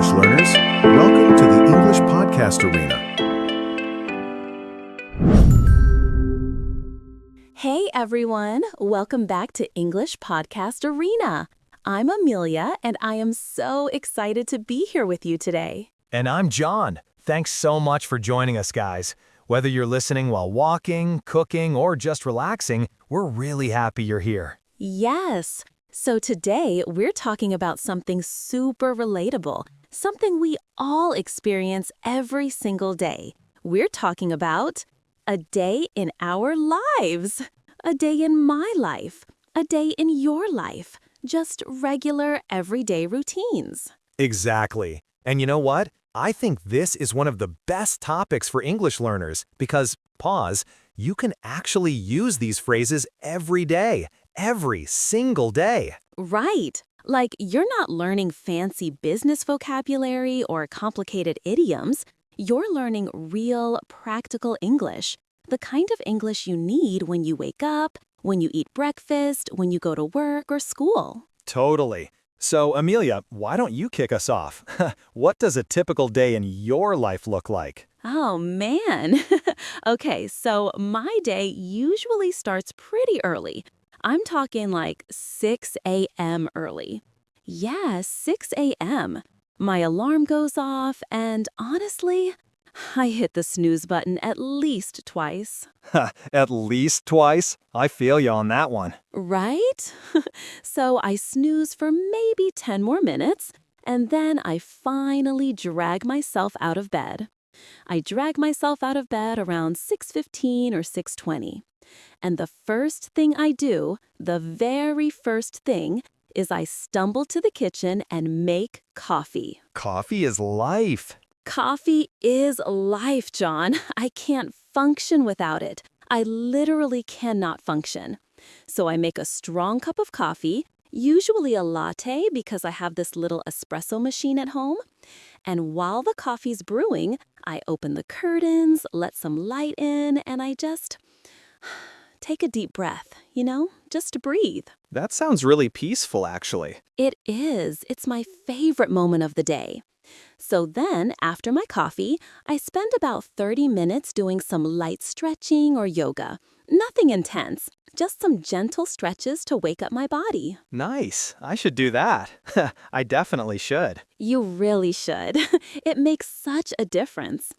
English learners. Welcome to the English Podcast Arena. Hey everyone, welcome back to English Podcast Arena. I'm Amelia and I am so excited to be here with you today. And I'm John. Thanks so much for joining us, guys. Whether you're listening while walking, cooking, or just relaxing, we're really happy you're here. Yes, so today we're talking about something super relatable, something we all experience every single day. We're talking about a day in our lives, a day in my life, a day in your life, just regular everyday routines. Exactly. And you know what? I think this is one of the best topics for English learners because, you can actually use these phrases every day, every single day. Right. Like you're not learning fancy business vocabulary or complicated idioms. You're learning real, practical English, the kind of English you need when you wake up, when you eat breakfast, when you go to work or school. Totally. So, Amelia, why don't you kick us off? What does a typical day in your life look like? Oh, man. Okay, so my day usually starts pretty early. I'm talking like 6 a.m. early. Yeah, 6 a.m. My alarm goes off, and honestly, I hit the snooze button at least twice. At least twice? I feel you on that one. Right? So I snooze for maybe 10 more minutes, and then I finally drag myself out of bed. I drag myself out of bed around 6:15 or 6:20. And the first thing I do, the very first thing, is I stumble to the kitchen and make coffee. Coffee is life. Coffee is life, John. I can't function without it. I literally cannot function. So I make a strong cup of coffee, usually a latte because I have this little espresso machine at home. And while the coffee's brewing, I open the curtains, let some light in, and I just take a deep breath, just to breathe. That sounds really peaceful, actually. It is. It's my favorite moment of the day. So then, after my coffee, I spend about 30 minutes doing some light stretching or yoga. Nothing intense, just some gentle stretches to wake up my body. Nice. I should do that. I definitely should. You really should. It makes such a difference.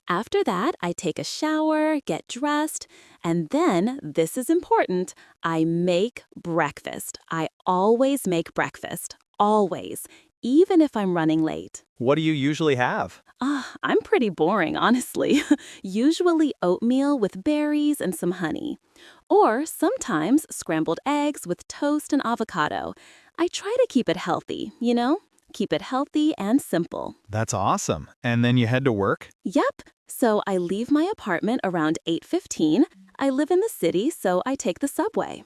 After that, I take a shower, get dressed, and then, this is important, I make breakfast. I always make breakfast. Always. Even if I'm running late. What do you usually have? I'm pretty boring, honestly. Usually oatmeal with berries and some honey. Or sometimes scrambled eggs with toast and avocado. I try to keep it healthy, Keep it healthy and simple. That's awesome. And then you head to work? Yep. So I leave my apartment around 8:15. I live in the city, so I take the subway.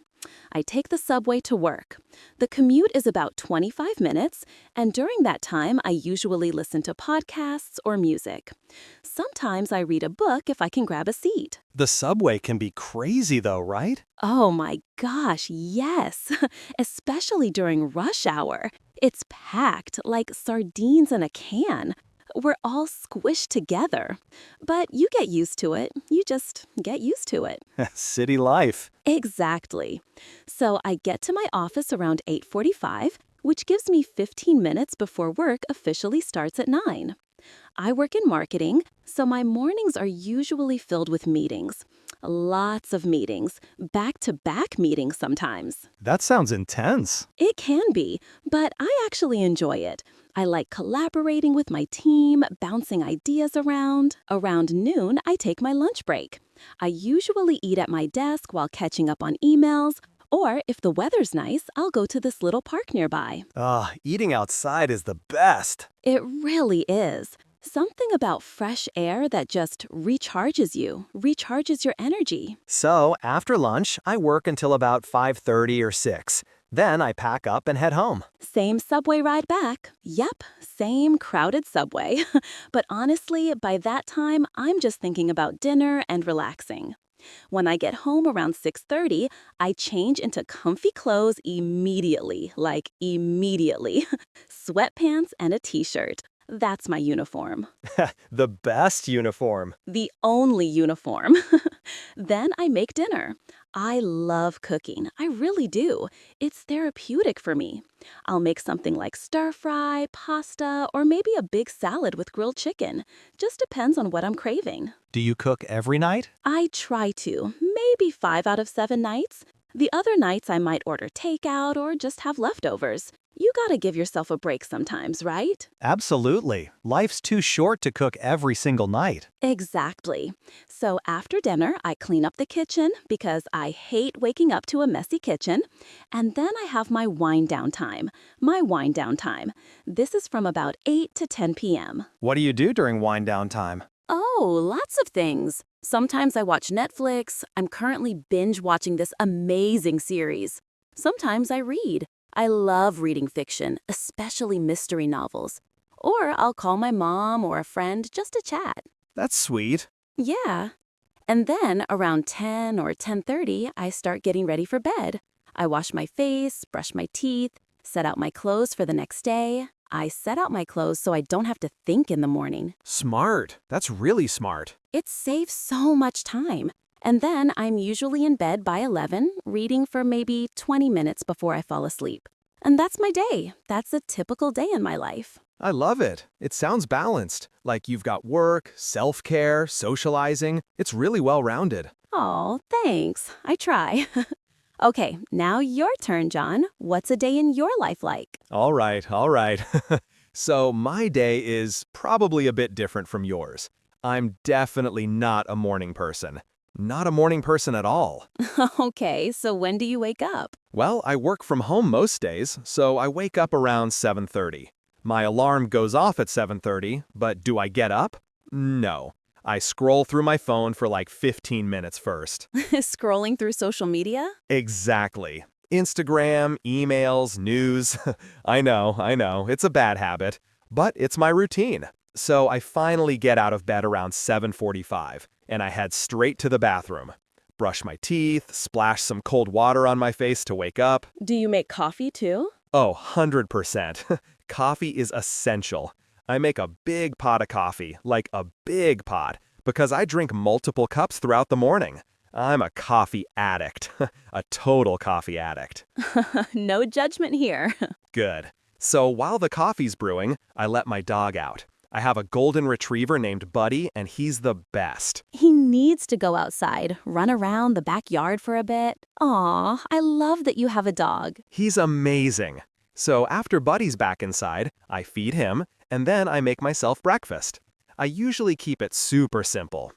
I take the subway to work. The commute is about 25 minutes, and during that time, I usually listen to podcasts or music. Sometimes I read a book if I can grab a seat. The subway can be crazy though, right? Oh my gosh, yes. Especially during rush hour. It's packed like sardines in a can. We're all squished together. But you get used to it. You just get used to it. City life. Exactly. So I get to my office around 8:45, which gives me 15 minutes before work officially starts at 9. I work in marketing, so my mornings are usually filled with meetings. Lots of meetings, back-to-back meetings sometimes. That sounds intense. It can be, but I actually enjoy it. I like collaborating with my team, bouncing ideas around. Around noon, I take my lunch break. I usually eat at my desk while catching up on emails, or if the weather's nice, I'll go to this little park nearby. Eating outside is the best. It really is. Something about fresh air that just recharges you, recharges your energy. So, after lunch, I work until about 5:30 or 6. Then I pack up and head home. Same subway ride back. Yep, same crowded subway. But honestly, by that time, I'm just thinking about dinner and relaxing. When I get home around 6:30, I change into comfy clothes immediately, like immediately. Sweatpants and a t-shirt. That's my uniform. The best uniform. The only uniform. Then I make dinner. I love cooking. I really do. It's therapeutic for me. I'll make something like stir fry, pasta, or maybe a big salad with grilled chicken. Just depends on what I'm craving. Do you cook every night? I try to, maybe 5 out of 7 nights. The other nights I might order takeout or just have leftovers. You gotta give yourself a break sometimes, right? Absolutely. Life's too short to cook every single night. Exactly. So after dinner, I clean up the kitchen because I hate waking up to a messy kitchen. And then I have my wind down time. This is from about 8 to 10 p.m. What do you do during wind down time? Oh, lots of things. Sometimes I watch Netflix. I'm currently binge watching this amazing series. Sometimes I read. I love reading fiction, especially mystery novels. Or I'll call my mom or a friend just to chat. That's sweet. Yeah. And then around 10 or 10:30, I start getting ready for bed. I wash my face, brush my teeth, set out my clothes for the next day. I set out my clothes so I don't have to think in the morning. Smart. That's really smart. It saves so much time. And then I'm usually in bed by 11, reading for maybe 20 minutes before I fall asleep. And that's my day. That's a typical day in my life. I love it. It sounds balanced. Like you've got work, self-care, socializing. It's really well-rounded. Oh, thanks. I try. Okay, now your turn, John. What's a day in your life like? All right. So my day is probably a bit different from yours. I'm definitely not a morning person. Not a morning person at all. Okay, so when do you wake up? Well, I work from home most days, so I wake up around 7:30. My alarm goes off at 7:30, but do I get up? No. I scroll through my phone for like 15 minutes first. Scrolling through social media? Exactly. Instagram, emails, news. I know, it's a bad habit, but it's my routine. So I finally get out of bed around 7:45, and I head straight to the bathroom. Brush my teeth, splash some cold water on my face to wake up. Do you make coffee too? Oh, 100%. Coffee is essential. I make a big pot of coffee, like a big pot, because I drink multiple cups throughout the morning. I'm a coffee addict, a total coffee addict. No judgment here. Good. So while the coffee's brewing, I let my dog out. I have a golden retriever named Buddy, and he's the best. He needs to go outside, run around the backyard for a bit. Aw, I love that you have a dog. He's amazing. So after Buddy's back inside, I feed him, and then I make myself breakfast. I usually keep it super simple,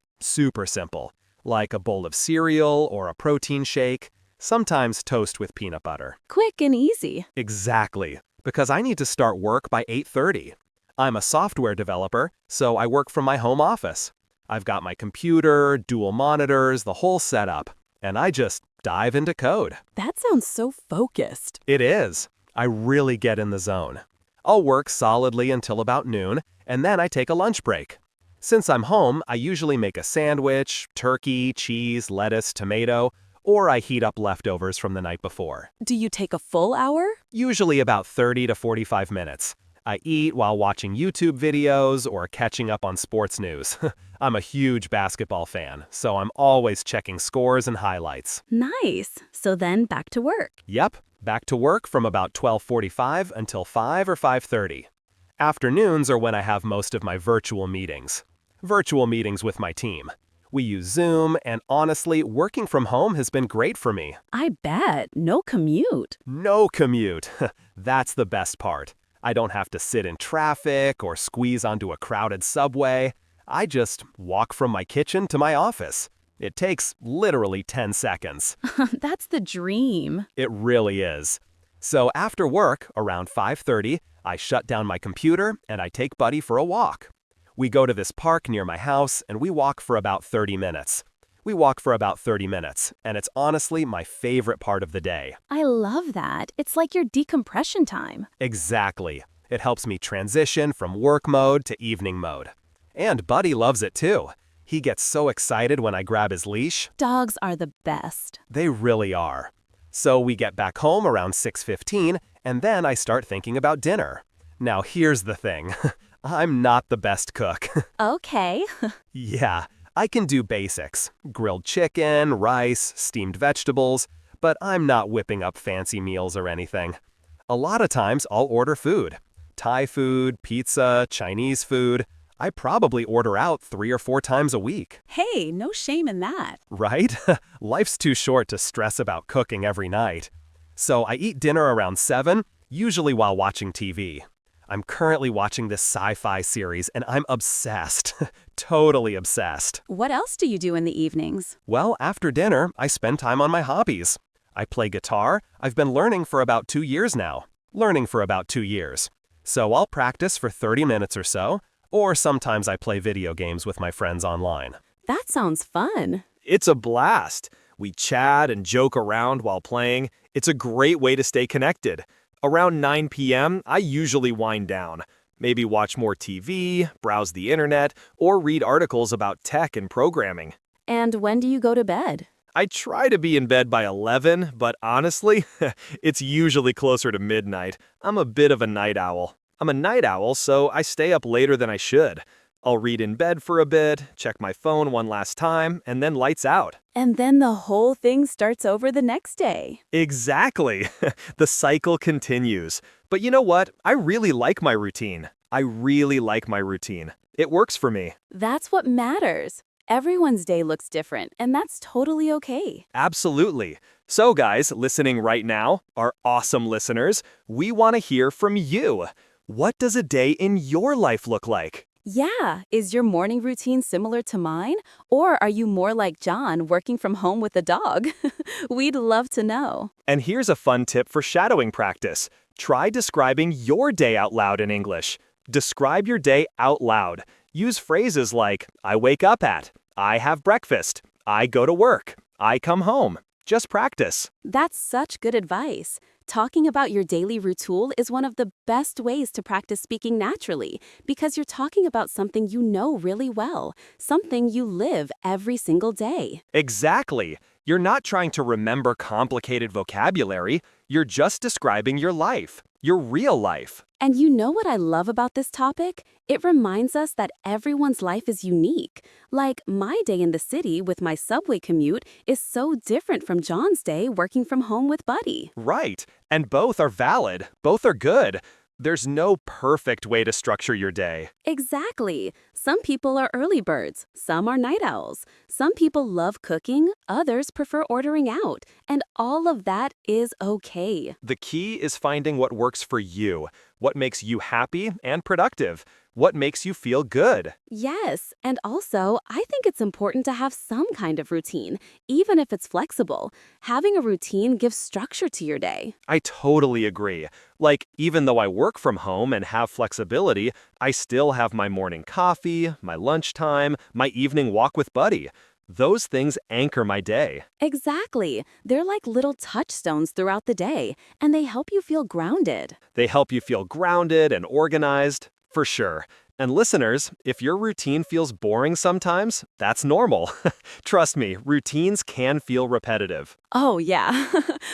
like a bowl of cereal or a protein shake, sometimes toast with peanut butter. Quick and easy. Exactly, because I need to start work by 8:30. I'm a software developer, so I work from my home office. I've got my computer, dual monitors, the whole setup, and I just dive into code. That sounds so focused. It is. I really get in the zone. I'll work solidly until about noon, and then I take a lunch break. Since I'm home, I usually make a sandwich, turkey, cheese, lettuce, tomato, or I heat up leftovers from the night before. Do you take a full hour? Usually about 30 to 45 minutes. I eat while watching YouTube videos or catching up on sports news. I'm a huge basketball fan, so I'm always checking scores and highlights. Nice. So then back to work. Yep, back to work from about 12:45 until 5 or 5:30. Afternoons are when I have most of my virtual meetings. Virtual meetings with my team. We use Zoom, and honestly, working from home has been great for me. I bet. No commute. No commute. That's the best part. I don't have to sit in traffic or squeeze onto a crowded subway. I just walk from my kitchen to my office. It takes literally 10 seconds. That's the dream. It really is. So after work, around 5:30, I shut down my computer and I take Buddy for a walk. We go to this park near my house and we walk for about 30 minutes. And it's honestly my favorite part of the day. I love that. It's like your decompression time. Exactly. It helps me transition from work mode to evening mode. And Buddy loves it too. He gets so excited when I grab his leash. Dogs are the best. They really are. So we get back home around 6:15, and then I start thinking about dinner. Now here's the thing. I'm not the best cook. Okay. Yeah, I can do basics. Grilled chicken, rice, steamed vegetables, but I'm not whipping up fancy meals or anything. A lot of times I'll order food. Thai food, pizza, Chinese food. I probably order out 3 or 4 times a week. Hey, no shame in that. Right? Life's too short to stress about cooking every night. So I eat dinner around 7, usually while watching TV. I'm currently watching this sci-fi series and I'm obsessed. Totally obsessed. What else do you do in the evenings? Well, after dinner, I spend time on my hobbies. I play guitar. I've been learning for about 2 years now. So I'll practice for 30 minutes or so, or sometimes I play video games with my friends online. That sounds fun. It's a blast. We chat and joke around while playing. It's a great way to stay connected. Around 9 p.m., I usually wind down. Maybe watch more TV, browse the internet, or read articles about tech and programming. And when do you go to bed? I try to be in bed by 11, but honestly, it's usually closer to midnight. I'm a bit of a night owl. So I stay up later than I should. I'll read in bed for a bit, check my phone one last time, and then lights out. And then the whole thing starts over the next day. Exactly. The cycle continues. But you know what? I really like my routine. It works for me. That's what matters. Everyone's day looks different, and that's totally okay. Absolutely. So guys, listening right now, our awesome listeners, we want to hear from you. What does a day in your life look like? Yeah, is your morning routine similar to mine? Or are you more like John, working from home with a dog? We'd love to know. And here's a fun tip for shadowing practice. Try describing your day out loud in English. Describe your day out loud. Use phrases like, I wake up at, I have breakfast, I go to work, I come home. Just practice. That's such good advice. Talking about your daily routine is one of the best ways to practice speaking naturally because you're talking about something you know really well, something you live every single day. Exactly. You're not trying to remember complicated vocabulary. You're just describing your life, your real life. And you know what I love about this topic? It reminds us that everyone's life is unique. Like, my day in the city with my subway commute is so different from John's day working from home with Buddy. Right. And both are valid. Both are good. There's no perfect way to structure your day. Exactly. Some people are early birds, some are night owls. Some people love cooking, others prefer ordering out. And all of that is okay. The key is finding what works for you, what makes you happy and productive, what makes you feel good. Yes, and also, I think it's important to have some kind of routine, even if it's flexible. Having a routine gives structure to your day. I totally agree. Like, even though I work from home and have flexibility, I still have my morning coffee, my lunchtime, my evening walk with Buddy. Those things anchor my day. Exactly. They're like little touchstones throughout the day, and they help you feel grounded. They help you feel grounded and organized. For sure. And listeners, if your routine feels boring sometimes, that's normal. Trust me, routines can feel repetitive. Oh, yeah.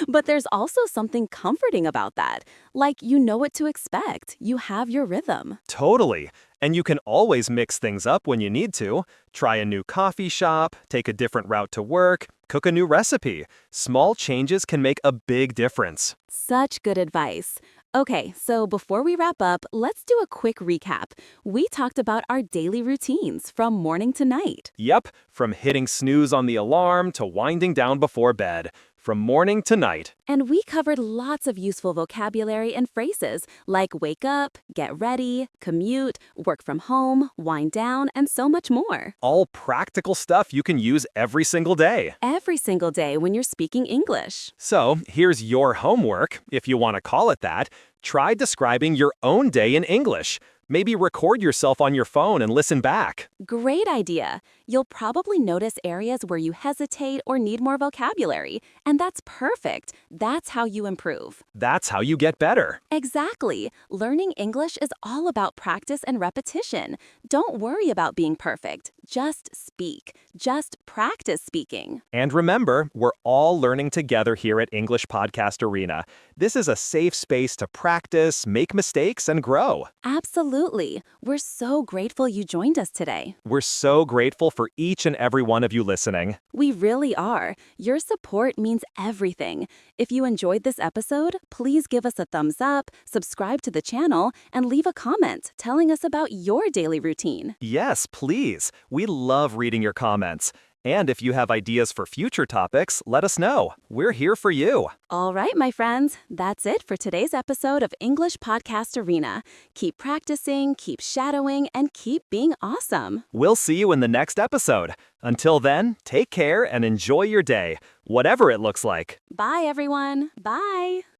But there's also something comforting about that. Like, you know what to expect. You have your rhythm. Totally. And you can always mix things up when you need to. Try a new coffee shop, take a different route to work, cook a new recipe. Small changes can make a big difference. Such good advice. Okay, so before we wrap up, let's do a quick recap. We talked about our daily routines from morning to night. Yep, from hitting snooze on the alarm to winding down before bed. From morning to night. And we covered lots of useful vocabulary and phrases like wake up, get ready, commute, work from home, wind down, and so much more. All practical stuff you can use every single day. Every single day when you're speaking English. So, here's your homework, if you want to call it that. Try describing your own day in English. Maybe record yourself on your phone and listen back. Great idea. You'll probably notice areas where you hesitate or need more vocabulary, and that's perfect. That's how you improve. That's how you get better. Exactly. Learning English is all about practice and repetition. Don't worry about being perfect. just speak. Just practice speaking. And remember, we're all learning together here at English Podcast Arena. This is a safe space to practice, make mistakes, and grow. Absolutely. We're so grateful you joined us today. We're so grateful for each and every one of you listening. We really are. Your support means everything. If you enjoyed this episode, please give us a thumbs up, subscribe to the channel, and leave a comment telling us about your daily routine. Yes, please. We love reading your comments. And if you have ideas for future topics, let us know. We're here for you. All right, my friends, that's it for today's episode of English Podcast Arena. Keep practicing, keep shadowing, and keep being awesome. We'll see you in the next episode. Until then, take care and enjoy your day, whatever it looks like. Bye, everyone. Bye.